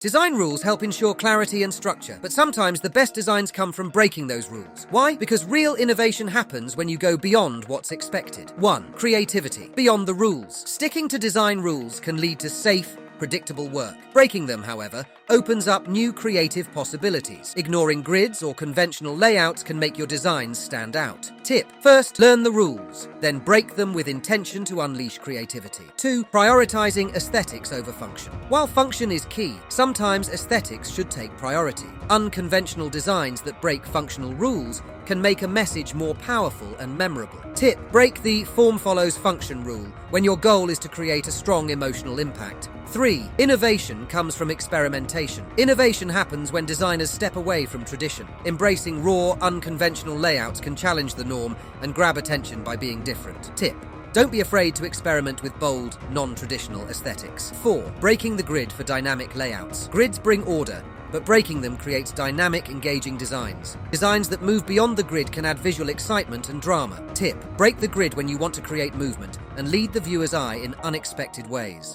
Design rules help ensure clarity and structure, but sometimes the best designs come from breaking those rules. Why? Because real innovation happens when you go beyond what's expected. 1. Creativity. Beyond the rules. Sticking to design rules can lead to safe, predictable work. Breaking them, however, opens up new creative possibilities. Ignoring grids or conventional layouts can make your designs stand out. Tip: first, learn the rules, then break them with intention to unleash creativity. 2. Prioritizing aesthetics over function. While function is key, sometimes aesthetics should take priority. Unconventional designs that break functional rules can make a message more powerful and memorable. Tip: break the form follows function rule when your goal is to create a strong emotional impact. 3. Innovation comes from experimentation. Innovation happens when designers step away from tradition. Embracing raw, unconventional layouts can challenge the norm and grab attention by being different. Tip: don't be afraid to experiment with bold, non-traditional aesthetics. 4. Breaking the grid for dynamic layouts. Grids bring order, but breaking them creates dynamic, engaging designs. Designs that move beyond the grid can add visual excitement and drama. Tip: break the grid when you want to create movement and lead the viewer's eye in unexpected ways.